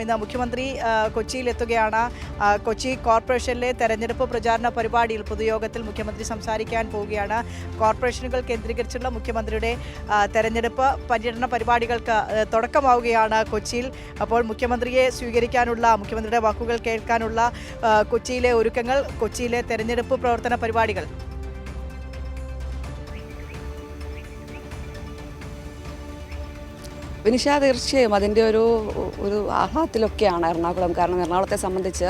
ഇന്ന് മുഖ്യമന്ത്രി കൊച്ചിയിലെത്തുകയാണ്. കൊച്ചി കോർപ്പറേഷനിലെ തെരഞ്ഞെടുപ്പ് പ്രചാരണ പരിപാടിയിൽ പൊതുയോഗത്തിൽ മുഖ്യമന്ത്രി സംസാരിക്കാൻ പോവുകയാണ്. കോർപ്പറേഷനുകൾ കേന്ദ്രീകരിച്ചുള്ള മുഖ്യമന്ത്രിയുടെ തെരഞ്ഞെടുപ്പ് പര്യടന പരിപാടികൾക്ക് തുടക്കമാവുകയാണ് കൊച്ചിയിൽ. അപ്പോൾ മുഖ്യമന്ത്രിയെ സ്വീകരിക്കാനുള്ള, മുഖ്യമന്ത്രിയുടെ വാക്കുകൾ കേൾക്കാനുള്ള കൊച്ചിയിലെ ഒരുക്കങ്ങൾ, കൊച്ചിയിലെ തെരഞ്ഞെടുപ്പ് പ്രവർത്തന പരിപാടികൾ. വിനിഷ, തീർച്ചയായും അതിൻ്റെ ഒരു ആഹ്ലാദത്തിലൊക്കെയാണ് എറണാകുളം. കാരണം എറണാകുളത്തെ സംബന്ധിച്ച്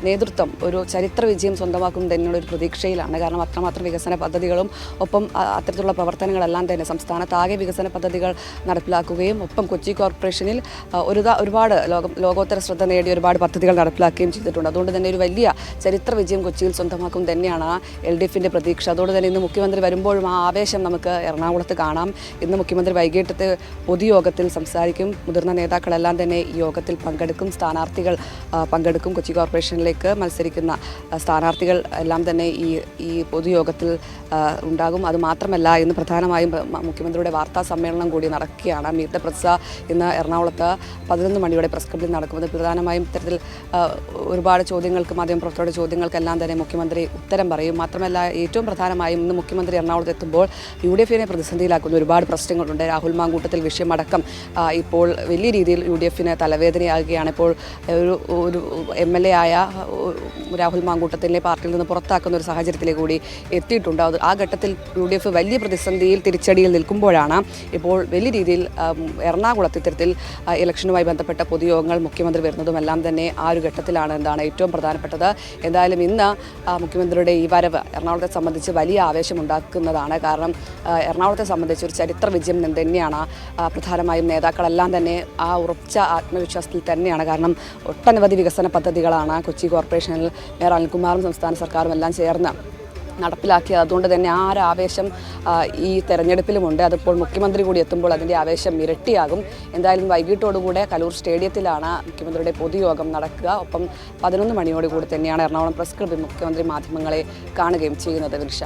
നേതൃത്വം ഒരു ചരിത്ര വിജയം സ്വന്തമാക്കും തന്നെയുള്ളൊരു പ്രതീക്ഷയിലാണ്. കാരണം അത്രമാത്രം വികസന പദ്ധതികളും ഒപ്പം അത്തരത്തിലുള്ള പ്രവർത്തനങ്ങളെല്ലാം തന്നെ സംസ്ഥാനത്താകെ വികസന പദ്ധതികൾ നടപ്പിലാക്കുകയും ഒപ്പം കൊച്ചി കോർപ്പറേഷനിൽ ഒരുപാട് ലോകോത്തര ശ്രദ്ധ നേടിയ ഒരുപാട് പദ്ധതികൾ നടപ്പിലാക്കുകയും ചെയ്തിട്ടുണ്ട്. അതുകൊണ്ട് തന്നെ ഒരു വലിയ ചരിത്ര വിജയം കൊച്ചിയിൽ സ്വന്തമാക്കും തന്നെയാണ് LDFിൻ്റെ പ്രതീക്ഷ. അതുകൊണ്ട് തന്നെ ഇന്ന് മുഖ്യമന്ത്രി വരുമ്പോഴും ആ ആവേശം നമുക്ക് എറണാകുളത്ത് കാണാം. ഇന്ന് മുഖ്യമന്ത്രി വൈകിട്ടത്തെ പൊതുയോഗത്തിൽ സംസാരിക്കും. മുതിർന്ന നേതാക്കളെല്ലാം തന്നെ ഈ യോഗത്തിൽ പങ്കെടുക്കും. സ്ഥാനാർത്ഥികൾ പങ്കെടുക്കും. കൊച്ചി കോർപ്പറേഷനിലേക്ക് മത്സരിക്കുന്ന സ്ഥാനാർത്ഥികൾ എല്ലാം തന്നെ ഈ പൊതുയോഗത്തിൽ ഉണ്ടാകും. അതുമാത്രമല്ല, ഇന്ന് പ്രധാനമായും മുഖ്യമന്ത്രിയുടെ വാർത്താ സമ്മേളനം കൂടി നടക്കുകയാണ്. മീറ്റ് ദ പ്രസ് ഇന്ന് എറണാകുളത്ത് 11 മണിയോടെ പ്രസ് ക്ലബ്ബിൽ നടക്കുന്നത്. പ്രധാനമായും ഇത്തരത്തിൽ ഒരുപാട് ചോദ്യങ്ങൾക്ക്, മാധ്യമപ്രവർത്തകരുടെ ചോദ്യങ്ങൾക്കെല്ലാം തന്നെ മുഖ്യമന്ത്രി ഉത്തരം പറയും. മാത്രമല്ല, ഏറ്റവും പ്രധാനമായും ഇന്ന് മുഖ്യമന്ത്രി എറണാകുളത്ത് എത്തുമ്പോൾ UDFിനെ പ്രതിസന്ധിയിലാക്കുന്ന ഒരുപാട് പ്രശ്നങ്ങളുണ്ട്. രാഹുൽ മാങ്കൂട്ടത്തിൽ വിഷയമടക്കം ഇപ്പോൾ വലിയ രീതിയിൽ UDFിന് തലവേദനയാകുകയാണ്. ഇപ്പോൾ ഒരു MLA ആയ രാഹുൽ മാങ്കൂട്ടത്തിലെ പാർട്ടിയിൽ നിന്ന് പുറത്താക്കുന്ന ഒരു സാഹചര്യത്തിലേക്ക് കൂടി എത്തിയിട്ടുണ്ട്. ആ ഘട്ടത്തിൽ UDF വലിയ പ്രതിസന്ധിയിൽ, തിരിച്ചടിയിൽ നിൽക്കുമ്പോഴാണ് ഇപ്പോൾ വലിയ രീതിയിൽ എറണാകുളത്ത് ഇത്തരത്തിൽ ഇലക്ഷനുമായി ബന്ധപ്പെട്ട പൊതുയോഗങ്ങൾ മുഖ്യമന്ത്രി വരുന്നതുമെല്ലാം തന്നെ ആ ഒരു ഘട്ടത്തിലാണ് എന്താണ് ഏറ്റവും പ്രധാനപ്പെട്ടത്. എന്തായാലും ഇന്ന് മുഖ്യമന്ത്രിയുടെ ഈ വരവ് എറണാകുളത്തെ സംബന്ധിച്ച് വലിയ ആവേശമുണ്ടാക്കുന്നതാണ്. കാരണം എറണാകുളത്തെ സംബന്ധിച്ച് ഒരു ചരിത്ര വിജയം തന്നെയാണ്. പ്രധാനമായും നേതാക്കളെല്ലാം തന്നെ ആ ഉറച്ച ആത്മവിശ്വാസത്തിൽ തന്നെയാണ്. കാരണം ഒട്ടനവധി വികസന പദ്ധതികളാണ് കൊച്ചി കോർപ്പറേഷനിൽ മേയർ അനിൽകുമാറും സംസ്ഥാന സർക്കാരും എല്ലാം ചേർന്ന് നടപ്പിലാക്കിയത്. അതുകൊണ്ട് തന്നെ ആ ഒരു ആവേശം ഈ തെരഞ്ഞെടുപ്പിലുമുണ്ട്. അതിപ്പോൾ മുഖ്യമന്ത്രി കൂടി എത്തുമ്പോൾ അതിൻ്റെ ആവേശം ഇരട്ടിയാകും. എന്തായാലും വൈകിട്ടോടുകൂടെ കലൂർ സ്റ്റേഡിയത്തിലാണ് മുഖ്യമന്ത്രിയുടെ പൊതുയോഗം നടക്കുക. ഒപ്പം 11 മണിയോടുകൂടി തന്നെയാണ് എറണാകുളം പ്രസ് ക്ലബ്ബിൽ മുഖ്യമന്ത്രി മാധ്യമങ്ങളെ കാണുകയും ചെയ്യുന്നത്. വിനിഷ.